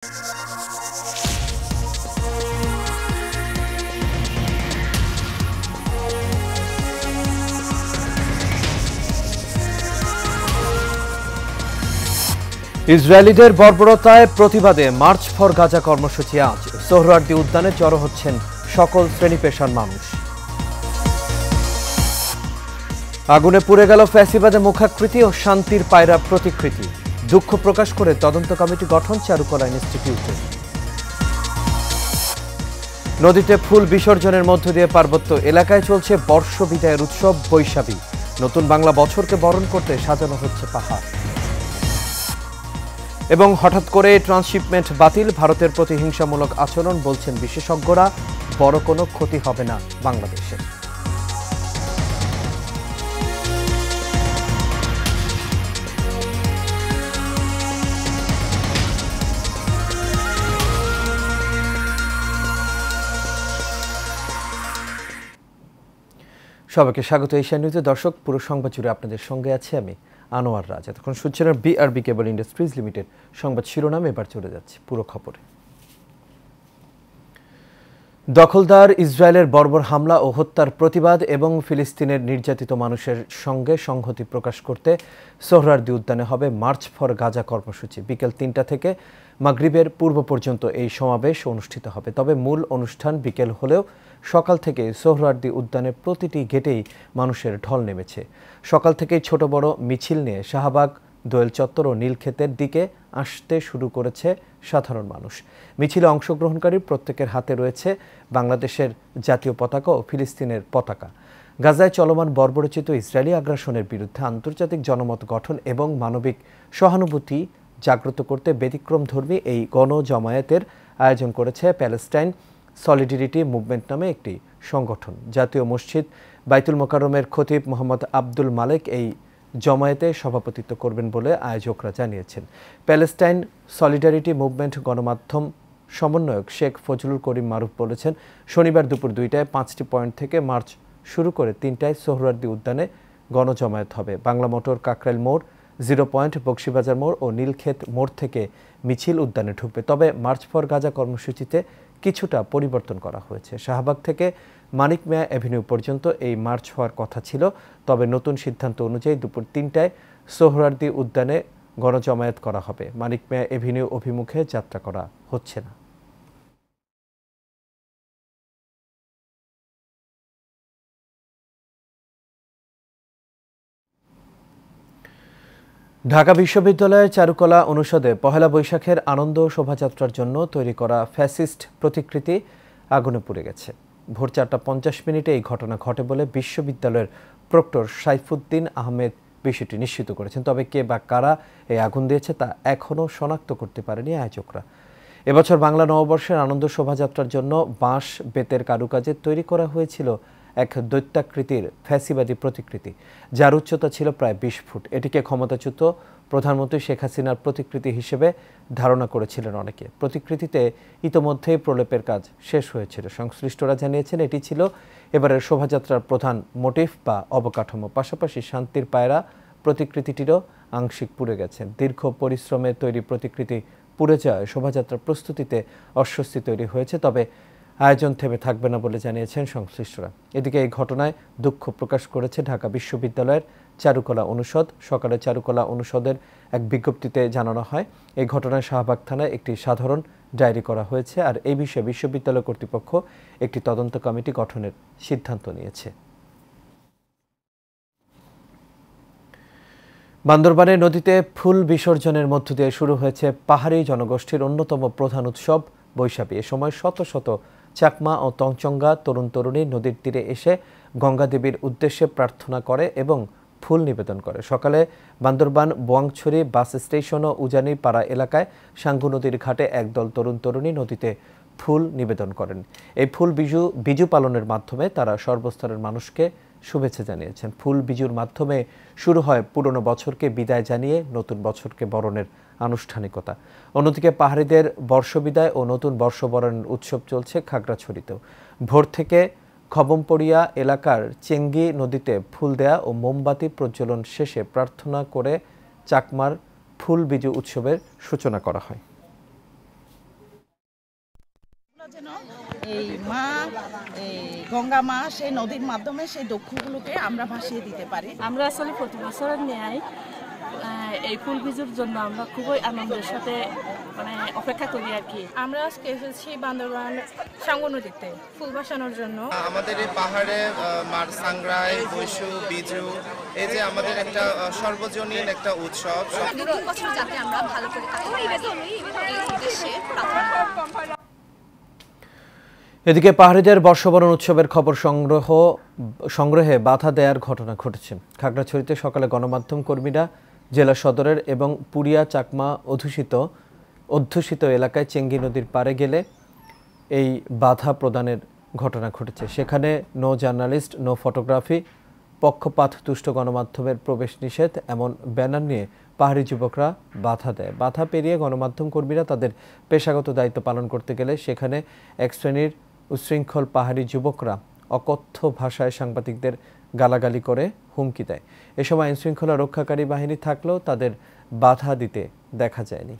ইসরায়েলিদের বর্বরতায় প্রতিবাদে March for Gaza কর্মসূচি আজ সোহরাওয়ার্দী উদ্যানে জড়ো হচ্ছেন সকল শ্রেণী পেশার মানুষ। আগুনে পুড়ে গেল ফ্যাসিবাদের মুখাকৃতি ও শান্তির পায়রা প্রতিকৃতি। দুঃখ প্রকাশ করে তদন্ত কমিটি গঠন চারুকলা ইনস্টিটিউটে। নদীতে ফুল বিসর্জনের মধ্য দিয়ে পার্বত্য এলাকায় চলছে বর্ষ বিদায়ের উৎসব বৈশাখী। নতুন বাংলা বছরকে বরণ করতে সাজানো হচ্ছে পাহাড়। এবং হঠাৎ করে ট্রান্সশিপমেন্ট বাতিল, ভারতের প্রতিহিংসামূলক আচরণ, বলছেন বিশেষজ্ঞরা। বড় কোনো ক্ষতি হবে না বাংলাদেশের। সবাইকে স্বাগত এশিয়া নিউজে। দর্শক, পুরো সংবাদ জুড়ে আপনাদের সঙ্গে আছে আমি আনোয়ার রাজ। এতক্ষণ শুনছেন বিআরবি কেবল ইন্ডাস্ট্রিজ লিমিটেড সংবাদ শিরোনাম। এবার চলে যাচ্ছে পুরো খবরে। দখলদার ইসরায়েলের বর্বর হামলা ও হত্যার প্রতিবাদ এবং ফিলিস্তিনের নির্যাতিত মানুষের সঙ্গে সংহতি প্রকাশ করতে সোহরাওয়ার্দী উদ্যানে হবে মার্চ ফর গাজা কর্মসূচি। বিকেল ৩টা থেকে মাগরিবের পূর্ব পর্যন্ত এই সমাবেশ অনুষ্ঠিত হবে। তবে মূল অনুষ্ঠান বিকেল হলেও সকাল থেকে সোহরাওয়ার্দী উদ্যানের প্রতিটি গেটেই মানুষের ঢল নেমেছে। সকাল থেকেই ছোট বড় মিছিল নিয়ে শাহবাগ, দোয়েল চত্বর ও নীলক্ষেতের দিকে আসতে শুরু করেছে সাধারণ মানুষ। মিছিলে অংশগ্রহণকারী প্রত্যেকের হাতে রয়েছে বাংলাদেশের জাতীয় পতাকা ও ফিলিস্তিনের পতাকা। গাজায় চলমান বর্বরোচিত ইসরায়েলি আগ্রাসনের বিরুদ্ধে আন্তর্জাতিক জনমত গঠন এবং মানবিক সহানুভূতি জাগ্রত করতে ব্যতিক্রমধর্মী এই গণজমায়েতের আয়োজন করেছে প্যালেস্টাইন সলিডারিটি মুভমেন্ট নামে একটি সংগঠন। জাতীয় মসজিদ বাইতুল মোকাররমের খতিব মোহাম্মদ আব্দুল মালেক এই জমায়েতে সভাপতিত্ব করবেন বলে আয়োজকরা জানিয়েছেন। প্যালেস্টাইন সলিডারিটি মুভমেন্ট গণমাধ্যম সমন্বয়ক শেখ ফজলুল করিম মারুফ বলেছেন, শনিবার দুপুর 2টায় 5টি পয়েন্ট থেকে মার্চ শুরু করে 3টায় সোহরাওয়ার্দী উদ্যানে গণজমায়েত হবে। বাংলা মোটর, কাকরাইল মোড়, 0 পয়েন্ট, বক্সিবাজার মোড় ও নীলক্ষেত মোড় থেকে মিছিল উদ্যানে ঢুকবে। তবে মার্চ ফর গাজা কর্মসূচিতে কিছুটা পরিবর্তন করা হয়েছে। শাহবাগ থেকে মানিক মিয়া অ্যাভিনিউ পর্যন্ত এই মার্চ হওয়ার কথা ছিল। তবে নতুন সিদ্ধান্ত অনুযায়ী দুপুর 3টায় সোহরাওয়ার্দী উদ্যানে গণজমায়েত করা হবে। মানিক মিয়া অ্যাভিনিউ অভিমুখে যাত্রা করা হচ্ছে না। ঢাকা বিশ্ববিদ্যালয়ের চারুকলা অনুষদে পহেলা বৈশাখের আনন্দ শোভাযাত্রার জন্য তৈরি করা ফ্যাসিস্ট প্রতিকৃতি আগুনে পুড়ে গেছে। ভোর 4:50 এই ঘটনা ঘটে বলে বিশ্ববিদ্যালয়ের প্রক্টর সাইফুদ্দিন আহমেদ বিষয়টি নিশ্চিত করেছেন। তবে কে বা কারা এই আগুন দিয়েছে তা এখনও শনাক্ত করতে পারেনি আয়োজকরা। এবছর বাংলা নববর্ষের আনন্দ শোভাযাত্রার জন্য বাঁশ বেতের কারুকাজে তৈরি করা হয়েছিল এক দৈত্যাকৃতির ফ্যাসিবাদী প্রতিকৃতি, যার উচ্চতা ছিল প্রায় 20 ফুট। এটিকে ক্ষমতাচ্যুত প্রধানমন্ত্রী শেখ হাসিনার প্রতিকৃতি হিসেবে ধারণা করেছিলেন অনেকে। প্রতিকৃতিতে ইতোমধ্যেই প্রলেপের কাজ শেষ হয়েছিল। সংশ্লিষ্টরা জানিয়েছেন এটি ছিল এবারের শোভাযাত্রার প্রধান মোটিভ বা অবকাঠামো। পাশাপাশি শান্তির পায়রা প্রতিকৃতিটিরও আংশিক পুড়ে গেছে। দীর্ঘ পরিশ্রমে তৈরি প্রতিকৃতি পুড়ে যাওয়ায় শোভাযাত্রার প্রস্তুতিতে অস্বস্তি তৈরি হয়েছে। তবে আয়োজন থেমে থাকবে না বলে জানিয়েছেন সংশ্লিষ্টরা। এদিকে এই ঘটনায় দুঃখ প্রকাশ করেছে ঢাকা বিশ্ববিদ্যালয়ের চারুকলা অনুষদ। সকালে চারুকলা অনুষদের এক বিজ্ঞপ্তিতে জানানো হয়, এই ঘটনায় শাহবাগ থানায় একটি সাধারণ ডায়েরি করা হয়েছে। আর এই বিষয়ে বিশ্ববিদ্যালয় কর্তৃপক্ষ একটি তদন্ত কমিটি গঠনের সিদ্ধান্ত নিয়েছে। বান্দরবানের নদীতে ফুল বিসর্জনের মধ্য দিয়ে শুরু হয়েছে পাহাড়ি জনগোষ্ঠীর অন্যতম প্রধান উৎসব বৈশাখী। এ সময় শত শত চাকমা ও তঞ্চঙ্গা তরুণ তরুণী নদীর তীরে এসে গঙ্গা দেবীর উদ্দেশ্যে প্রার্থনা করে এবং ফুল নিবেদন করে। সকালে বান্দরবান বোয়াংছড়ি বাস স্টেশন ও উজানি পাড়া এলাকায় সাঙ্গু নদীর ঘাটে একদল তরুণ তরুণী নদীতে ফুল নিবেদন করেন। এই ফুল বিজু পালনের মাধ্যমে তারা সর্বস্তরের মানুষকে শুভেচ্ছা জানিয়েছেন। ফুল বিজুর মাধ্যমে শুরু হয় পুরনো বছরকে বিদায় জানিয়ে নতুন বছরকে বরণের আনুষ্ঠানিকতা। অন্যদিকে পাহাড়িদের বর্ষবিদায় ও নতুন বর্ষবরণের উৎসব চলছে খাগড়াছড়িতেও। ভোর থেকে খবমপড়িয়া এলাকার চেঙ্গি নদীতে ফুল দেয়া ও মোমবাতি প্রজ্বলন শেষে প্রার্থনা করে চাকমার ফুল বিজু উৎসবের সূচনা করা হয়। যেন এই মা এই গঙ্গা মা সেই নদীর মাধ্যমে সেই দুঃখগুলোকে আমরা ভাসিয়ে দিতে পারি। আমরা আসলে প্রতি বছরের ন্যায় এই ফুল বিজুর জন্য আমরা খুবই আনন্দের সাথে অপেক্ষা করি আর কি। আমরা আজকে এসেছি বান্দরবান সাঙ্গু নদীতে ফুল বাসানোর জন্য। আমাদের এই পাহাড়ে মার সাংগ্রাই, বৈশু, বিজু, এই যে আমাদের একটা সর্বজনীন একটা উৎসব। নতুন বছর যাতে আমরা ভালো করে এই উদ্দেশ্যে প্রার্থনা। এদিকে পাহাড়িদের বর্ষবরণ উৎসবের খবর সংগ্রহে বাধা দেওয়ার ঘটনা ঘটেছে। খাগড়াছড়িতে সকালে গণমাধ্যম কর্মীরা জেলা সদরের এবং পুরিয়া চাকমা অধ্যুষিত এলাকায় চেঙ্গি নদীর পাড়ে গেলে এই বাধা প্রদানের ঘটনা ঘটেছে। সেখানে নো জার্নালিস্ট, নো ফটোগ্রাফি, পক্ষপাত দুষ্ট গণমাধ্যমের প্রবেশ নিষেধ এমন ব্যানার নিয়ে পাহাড়ি যুবকরা বাধা দেয়। বাধা পেরিয়ে গণমাধ্যম কর্মীরা তাদের পেশাগত দায়িত্ব পালন করতে গেলে সেখানে এক শ্রেণীর উচ্ছৃঙ্খল পাহাড়ি যুবকরা অকথ্য ভাষায় সাংবাদিকদের গালাগালি করে হুমকি দেয়। এ সময় আইনশৃঙ্খলা রক্ষাকারী বাহিনী থাকলেও তাদের বাধা দিতে দেখা যায়নি।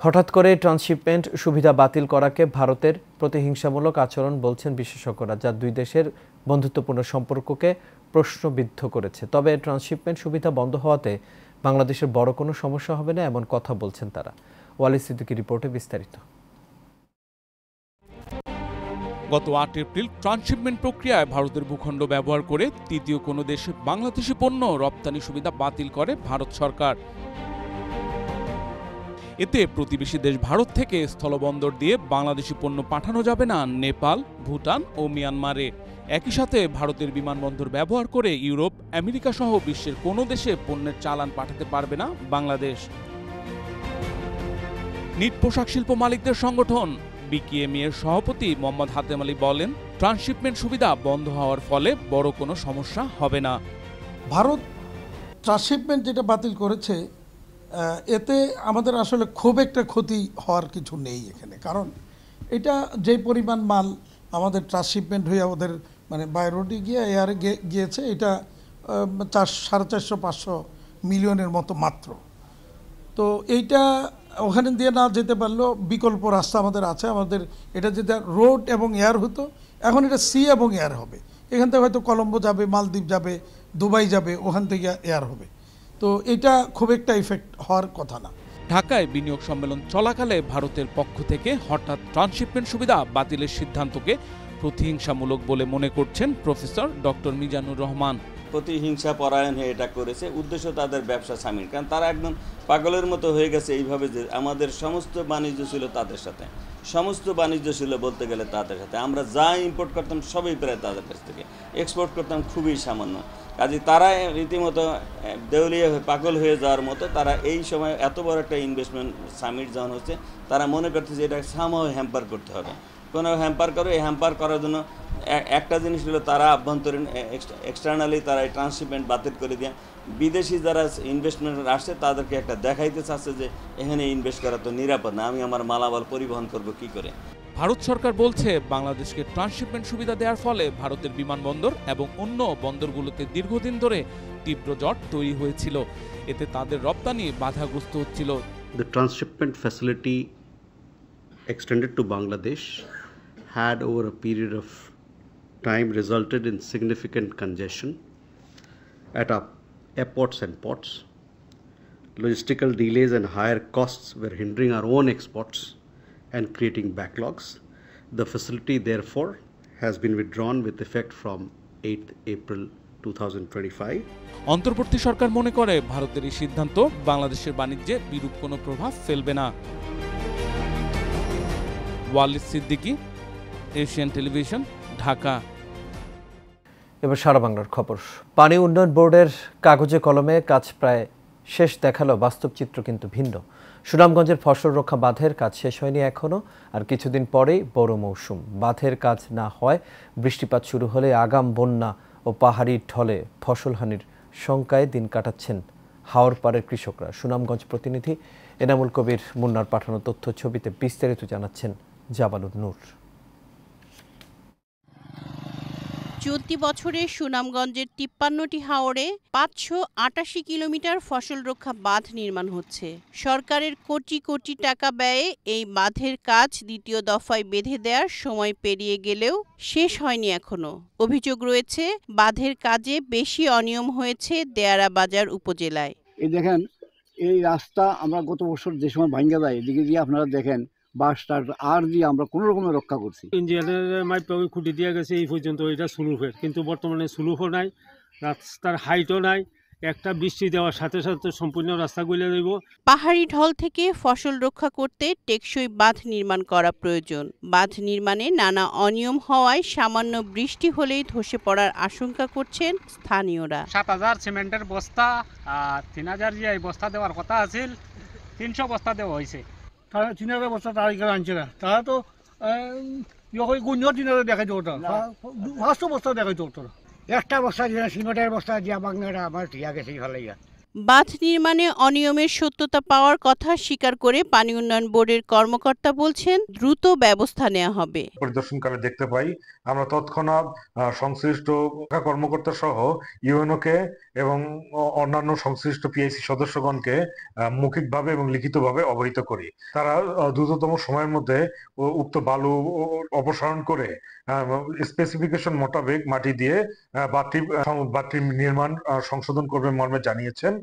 হঠাৎ করে ট্রান্সশিপমেন্ট সুবিধা বাতিল করাকে ভারতের প্রতিহিংসামূলক আচরণ বলছেন বিশেষজ্ঞরা, যা দুই দেশের বন্ধুত্বপূর্ণ সম্পর্ককে প্রশ্নবিদ্ধ করেছে। তবে ট্রান্সশিপমেন্ট সুবিধা বন্ধ হওয়াতে বাংলাদেশের বড় কোনো সমস্যা হবে না এমন কথা বলছেন তারা। ওয়ালি সিদ্দিকীর রিপোর্টে বিস্তারিত। গত ৮ এপ্রিল ট্রান্সশিপমেন্ট প্রক্রিয়ায় ভারতের ভূখণ্ড ব্যবহার করে তৃতীয় কোনো দেশে বাংলাদেশি পণ্য রপ্তানি সুবিধা বাতিল করে ভারত সরকার। এতে প্রতিবেশী দেশ ভারত থেকে স্থলবন্দর দিয়ে বাংলাদেশি পণ্য পাঠানো যাবে না নেপাল, ভুটান ও মিয়ানমারে। একই সাথে ভারতের বিমানবন্দর ব্যবহার করে ইউরোপ, আমেরিকা সহ বিশ্বের কোনো দেশে পণ্যের চালান পাঠাতে পারবে না বাংলাদেশ। নিট পোশাক শিল্প মালিকদের সংগঠন বিকেএমই এর সভাপতি মোহাম্মদ হাতেম আলী বলেন, ট্রান্সশিপমেন্ট সুবিধা বন্ধ হওয়ার ফলে বড় কোনো সমস্যা হবে না। ভারত ট্রান্সশিপমেন্ট যেটা বাতিল করেছে এতে আমাদের আসলে খুব একটা ক্ষতি হওয়ার কিছু নেই এখানে, কারণ এটা যে পরিমাণ মাল আমাদের ট্রান্সশিপমেন্ট হয়ে ওদের বাই রোডে গিয়ে এয়ারে গিয়েছে, এটা 450-500 মিলিয়নের মতো মাত্র। তো এইটা ওখানে দিয়ে না যেতে পারলেও বিকল্প রাস্তা আমাদের আছে। আমাদের এটা যদি রোড এবং এয়ার হতো, এখন এটা সি এবং এয়ার হবে। এখান থেকে হয়তো কলম্বো যাবে, মালদ্বীপ যাবে, দুবাই যাবে, ওখান থেকে এয়ার হবে। তো এটা খুব একটা ইফেক্ট হওয়ার কথা না। ঢাকায় বিনিয়োগ সম্মেলন চলাকালে ভারতের পক্ষ থেকে হঠাৎ ট্রান্সশিপমেন্ট সুবিধা বাতিলের সিদ্ধান্তকে প্রতিহিংসামূলক বলে মনে করছেন প্রফেসর ডক্টর মিজানুর রহমান। প্রতিহিংসা পরায়ণ হয়ে এটা করেছে, উদ্দেশ্য তাদের ব্যবসা সামিল, কারণ তারা একদম পাগলের মতো হয়ে গেছে এইভাবে যে আমাদের সমস্ত বাণিজ্য ছিল তাদের সাথে, সমস্ত বাণিজ্য ছিল বলতে গেলে তাদের সাথে। আমরা যা ইম্পোর্ট করতাম সবই প্রায় তাদের কাছ থেকে, এক্সপোর্ট করতাম খুবই সামান্য। কাজে তারা রীতিমতো দেউলিয়া হয়ে পাগল হয়ে যাওয়ার মতো, তারা এই সময় এত বড় একটা ইনভেস্টমেন্ট সামিট যখন হচ্ছে, তারা মনে করতেছে এটা সামহাও হ্যাম্পার করতে হবে, কোনো হ্যাম্পার করে। এই হ্যাম্পার করার জন্য একটা জিনিস হলো তারা আভ্যন্তরীণ এক্সটার্নালি তারা এই ট্রান্সশিপমেন্ট বাতিল করে দিয়ে বিদেশি যারা ইনভেস্টমেন্ট আসছে তাদেরকে একটা দেখাইতে চাচ্ছে যে এখানে ইনভেস্ট করা তো নিরাপদ না, আমি আমার মালামাল পরিবহন করব কি করে। ভারত সরকার বলছে, বাংলাদেশকে ট্রান্সশিপমেন্ট সুবিধা দেওয়ার ফলে ভারতের বিমানবন্দর এবং অন্য বন্দরগুলোতে দীর্ঘদিন ধরে তীব্র জট তৈরি হয়েছিল, এতে তাদের রপ্তানি বাধাগ্রস্ত হচ্ছিল। The transshipment facility extended to Bangladesh had over a period of time resulted in significant congestion at our airports and ports. Logistical delays and higher costs were hindering our own exports and creating backlogs. The facility therefore has been withdrawn with effect from 8th April 2025. অন্তর্বর্তী সরকার মনে করে ভারতের এই সিদ্ধান্ত বাংলাদেশের বাণিজ্যে বিরূপ কোনো প্রভাব ফেলবে না। ওয়ালি সিদ্দিকী, এশিয়ান টেলিভিশন, ঢাকা। এবার সারা বাংলার খবর। পানি উন্নয়ন বোর্ডের কাগজে কলমে কাজ প্রায় শেষ দেখালেও বাস্তব চিত্র কিন্তু ভিন্ন। সুনামগঞ্জের ফসল রক্ষা বাঁধের কাজ শেষ হয়নি এখনও, আর কিছুদিন পরেই বড় মৌসুম। বাঁধের কাজ না হয় বৃষ্টিপাত শুরু হলে আগাম বন্যা ও পাহাড়ি ঢলে ফসলহানির শঙ্কায় দিন কাটাচ্ছেন হাওরপাড়ের কৃষকরা। সুনামগঞ্জ প্রতিনিধি এনামুল কবির মুন্নার পাঠানো তথ্য ছবিতে বিস্তারিত জানাচ্ছেন জাবালুর নূর। চলতি বছরে সুনামগঞ্জের ৫৩টি হাওরে ৫৮৮ কিলোমিটার ফসল রক্ষা বাঁধ নির্মাণ হচ্ছে। সরকারের কোটি কোটি টাকা ব্যয়ে এই বাঁধের কাজ দ্বিতীয় দফায় বেঁধে দেওয়ার সময় পেরিয়ে গেলেও শেষ হয়নি এখনো। অভিযোগ রয়েছে বাঁধের কাজে বেশি অনিয়ম হয়েছে দেয়ারা বাজার উপজেলায়। এই দেখেন, এই রাস্তা আমরা গত বছর যে সময় ভাঙ্গা যায় এদিকে দিয়ে আপনারা দেখেন বাসটার আর দিয়ে আমরা কোনো রকমের রক্ষা করছি। ইঞ্জিনিয়ারের মাধ্যমে খুঁটি দিয়ে গেছে এই পর্যন্ত, এটা স্লুপের, কিন্তু বর্তমানে স্লুপও নাই, রাস্তার হাইটও নাই। একটা বৃষ্টি দেওয়ার সাথে সাথে সম্পূর্ণ রাস্তা গলে দেব। পাহাড়ি ঢল থেকে ফসল রক্ষা করতে টেকসই বাঁধ নির্মাণ করা প্রয়োজন। বাঁধ নির্মাণে নানা অনিয়ম হওয়ায় সামান্য বৃষ্টি হলেই ধসে পড়ার আশঙ্কা করছেন স্থানীয়রা। ৭,০০০ সিমেন্টের বস্তা আর ৩,০০০ যে বস্তা দেওয়ার কথা আছিল ৩০০ বস্তা দেওয়া হয়েছে। তারা ৩,০০০ বস্তা তারিখে আনছে না, তারা তো গুণ ৩,০০০ দেখাইতো, ওটা ৫০০ বস্তা দেখাইতো। ওটা একটা বস্তা দিয়ে সিমেন্টের বস্তা দিয়া বাংলাটা আমার ঠিক আছে ভালোইয়া। বাঁধ নির্মাণে অনিয়মের সত্যতা পাওয়ার কথা স্বীকার করে পানি উন্নয়ন বোর্ডের কর্মকর্তা বলছেন দ্রুত ব্যবস্থা নেওয়া হবে। পরিদর্শনকালে দেখতে পাই আমরা তৎক্ষণাৎ সংশ্লিষ্ট কর্মকর্তা সহ ইউএনওকে এবং অন্যান্য সংশ্লিষ্ট পিআইসি সদস্যগণকে মৌখিকভাবে এবং লিখিতভাবে অবহিত করি। তারা দ্রুততম সময়ের মধ্যে উক্ত বালু অপসারণ করে স্পেসিফিকেশন মোতাবেক মাটি দিয়ে বাঁধটি নির্মাণ সংশোধন করবে মর্মে জানিয়েছেন।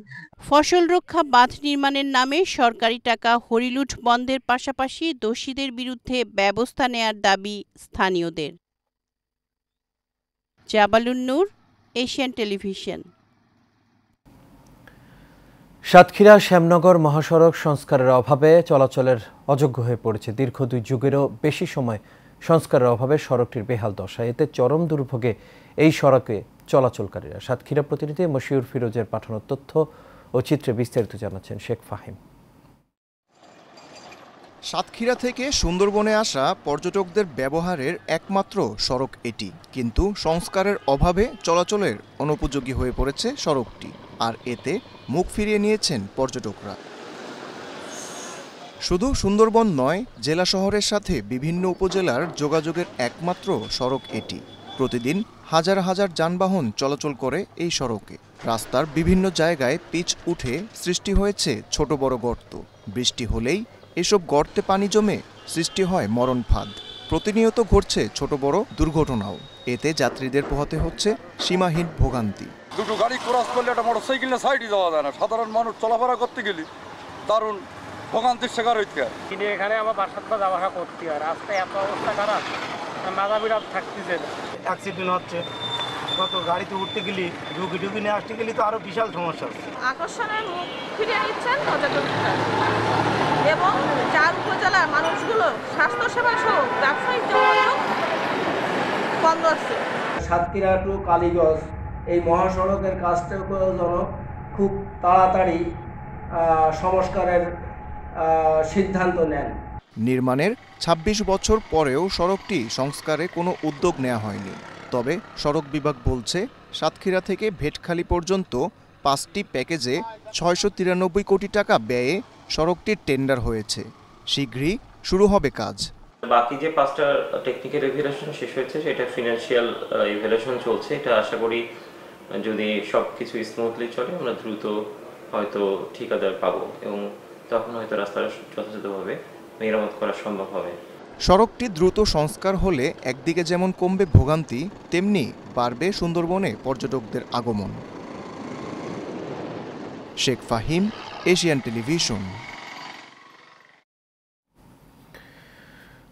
ফসল রক্ষা বাঁধ নির্মাণের নামে সরকারি টাকা হরিলুট বন্ধের পাশাপাশি দোষীদের বিরুদ্ধে ব্যবস্থা নেয়ার দাবি স্থানীয়দের। জাবালুন নূর, এশিয়ান টেলিভিশন। সাতক্ষীরা শ্যামনগর মহাসড়ক সংস্কারের অভাবে চলাচলের অযোগ্য হয়ে পড়েছে। দীর্ঘ ২ যুগেরও বেশি সময় সংস্কারের অভাবে সড়কটির বেহাল দশা। এতে চরম দুর্ভোগে এই সড়কে চলাচলকারীরা। সাতক্ষীরা প্রতিনিধি মশিউর ফিরোজের পাঠানো তথ্য ও চিত্রে বিস্তারিত জানাচ্ছেন শেখ ফাহিম। সাতক্ষীরা থেকে সুন্দরবনে আসা পর্যটকদের ব্যবহারের একমাত্র সড়ক এটি, কিন্তু সংস্কারের অভাবে চলাচলের অনুপযোগী হয়ে পড়েছে সড়কটি, আর এতে মুখ ফিরিয়ে নিয়েছেন পর্যটকরা। শুধু সুন্দরবন নয়, জেলা শহরের সাথে বিভিন্ন উপজেলার যোগাযোগের একমাত্র সড়ক এটি। প্রতিদিন হাজার হাজার যানবাহন চলাচল করে এই সড়কে। রাস্তার বিভিন্ন জায়গায় পিচ উঠে সৃষ্টি হয়েছে ছোট বড় গর্ত। বৃষ্টি হলেই এসব গর্তে পানি জমে সৃষ্টি হয় মরণ ফাঁদ। প্রতিনিয়ত ঘটছে ছোট বড় দুর্ঘটনাও। এতে যাত্রীদের পোহাতে হচ্ছে সীমাহীন ভোগান্তি। দুটো গাড়ি ক্রস করলে একটা মোটরসাইকেল না সাইডে যাওয়া যায় না, সাধারণ মানুষ চলাফেরা করতে গেলে দারুণ ভোগান্তির শিকার হইতে হয়। এখানে আমার বাসার পর যাওয়া করতে হয়, রাস্তায় এত অবস্থা খারাপ, মাজা বিরাট থাকতেছে না, অ্যাক্সিডেন্ট হচ্ছে। কত গাড়িতে উঠতে গেলি ঢুকি নিয়ে আসতে গেলি তো আরো বিশাল সমস্যা হচ্ছে। আকর্ষণের মুখ ফিরিয়ে নিচ্ছেন পর্যটকরা এবং 4 উপজেলার মানুষগুলো স্বাস্থ্যসেবা সহ ব্যবসায়িক যোগাযোগ বন্ধ আছে। সাতক্ষীরা টু কালীগঞ্জ এই মহাসড়কের কাজটা যেন খুব তাড়াতাড়ি সংস্কারের সিদ্ধান্ত নেন। নির্মাণের ২৬ বছর পরেও সড়কটি সংস্কারে কোনো উদ্যোগ নেওয়া হয়নি। তবে সড়ক বিভাগ বলছে সাতক্ষীরা থেকে ভেটখালি পর্যন্ত 5টি প্যাকেজে ৬৯৩ কোটি টাকা ব্যয়ে সড়কটির টেন্ডার হয়েছে। শীঘ্রই শুরু হবে কাজ। বাকি যে 5টা টেকনিক্যাল ইভ্যালুয়েশন শেষ হয়েছে সেটা ফিনান্সিয়াল ইভ্যালুয়েশন চলছে। এটা আশা করি যদি সবকিছু স্মুথলি চলে আমরা দ্রুত হয়তো ঠিকাদার পাবো এবং তখন হয়তো রাস্তাটা যথাযথভাবে মেরামত করা সম্ভব হবে। সড়কটি দ্রুত সংস্কার হলে একদিকে যেমন কমবে ভোগান্তি, তেমনি বাড়বে সুন্দরবনে পর্যটকদের আগমন। Sheikh Fahim, Asian television.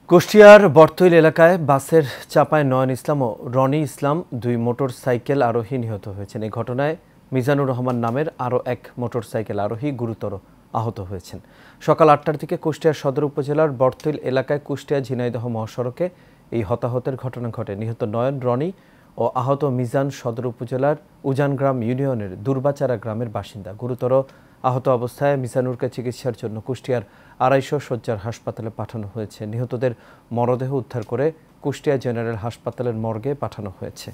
কুষ্টিয়ার বর্তইল এলাকায় বাসের চাপায় নয়ন ইসলাম ও রনি ইসলাম 2 মোটরসাইকেল আরোহী নিহত হয়েছেন। এই ঘটনায় মিজানুর রহমান নামের আরও এক মোটরসাইকেল আরোহী গুরুতর আহত হয়েছেন। সকাল 8টার দিকে কুষ্টিয়া সদর উপজেলার বর্তইল এলাকায় কুষ্টিয়া ঝিনাইদহ মহাসড়কে এই হতাহতের ঘটনা ঘটে। নিহত নয়ন, রনি ও আহত মিজান সদর উপজেলার উজানগ্রাম ইউনিয়নের দুর্বাচারা গ্রামের বাসিন্দা। গুরুতর আহত অবস্থায় মিজানুরকে চিকিৎসার জন্য কুষ্টিয়ার 250 শয্যার হাসপাতালে পাঠানো হয়েছে। নিহতদের মরদেহ উদ্ধার করে কুষ্টিয়া জেনারেল হাসপাতালের মর্গে পাঠানো হয়েছে।